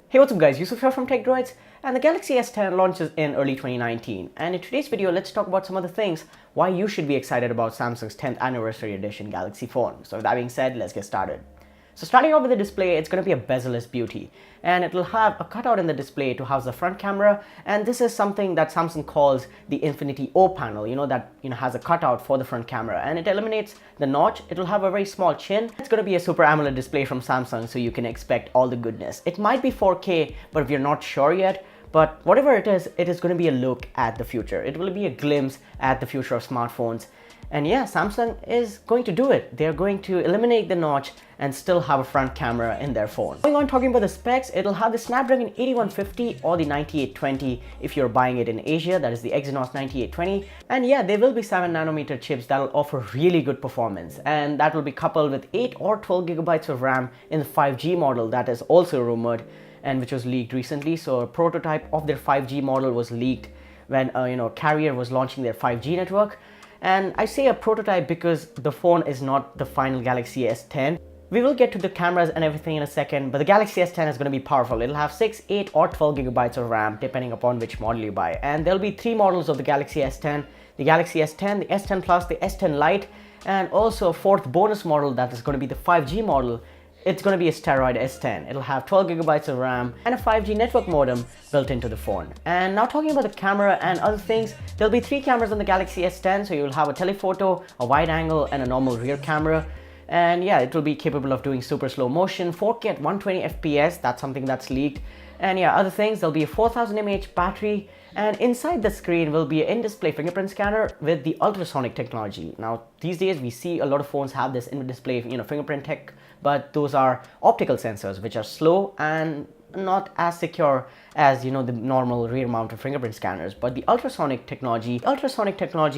Hey, what's up guys, Yusuf here from Techdroids, and the Galaxy S10 launches in early 2019, and in today's video let's talk about some of the things why you should be excited about Samsung's 10th anniversary edition Galaxy phone. So with that being said, let's get started. So starting off with the display, it's going to be a bezel-less beauty, and it will have a cutout in the display to house the front camera, and this is something that Samsung calls the Infinity O panel, that has a cutout for the front camera, and it eliminates the notch. It will have a very small chin. It's going to be a Super AMOLED display from Samsung, so you can expect all the goodness. It might be 4K, but we're not sure yet. But whatever it is going to be a look at the future. It will be a glimpse at the future of smartphones. And yeah, Samsung is going to do it. They're going to eliminate the notch and still have a front camera in their phone. Going on talking about the specs, it'll have the Snapdragon 8150 or the 9820 if you're buying it in Asia, that is the Exynos 9820. And yeah, there will be 7nm chips that will offer really good performance, and that will be coupled with 8 or 12 gigabytes of RAM in the 5G model that is also rumored and which was leaked recently. So a prototype of their 5G model was leaked when Carrier was launching their 5G network. And I say a prototype because the phone is not the final Galaxy S10. We will get to the cameras and everything in a second, but the Galaxy S10 is going to be powerful. It'll have 6, 8 or 12 gigabytes of RAM depending upon which model you buy. And there'll be 3 models of the Galaxy S10. The Galaxy S10, the S10 Plus, the S10 Lite, and also a 4th bonus model that is going to be the 5G model. It's going to be a steroid S10. It'll have 12 gigabytes of RAM and a 5G network modem built into the phone. And now talking about the camera and other things, there'll be 3 cameras on the Galaxy S10. So you'll have a telephoto, a wide angle, and a normal rear camera. And yeah, it will be capable of doing super slow motion, 4K at 120 FPS. That's something that's leaked. And yeah, other things, there'll be a 4000 mAh battery, and inside the screen will be an in-display fingerprint scanner with the ultrasonic technology. Now, these days we see a lot of phones have this in-display, fingerprint tech, but those are optical sensors which are slow and not as secure as the normal rear mounted fingerprint scanners. But the ultrasonic technology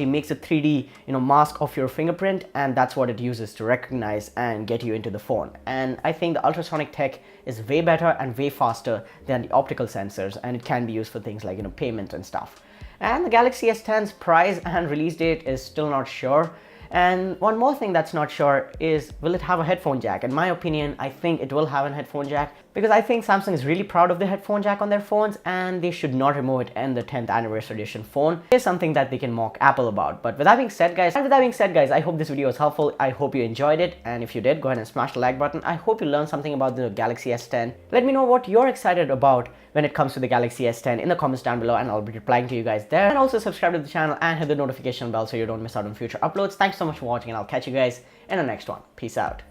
makes a 3D mask of your fingerprint, and that's what it uses to recognize and get you into the phone. And I think the ultrasonic tech is way better and way faster than the optical sensors, and it can be used for things like payment and stuff. And the Galaxy S10's price and release date is still not sure. And one more thing that's not sure is, will it have a headphone jack? In my opinion, I think it will have a headphone jack, because I think Samsung is really proud of the headphone jack on their phones, and they should not remove it in the 10th anniversary edition phone. It's something that they can mock Apple about. But with that being said, guys, I hope this video was helpful. I hope you enjoyed it, and if you did, go ahead and smash the like button. I hope you learned something about the Galaxy S10. Let me know what you're excited about when it comes to the Galaxy S10 in the comments down below, and I'll be replying to you guys there. And also subscribe to the channel and hit the notification bell so you don't miss out on future uploads. Thanks so much for watching, and I'll catch you guys in the next one. Peace out.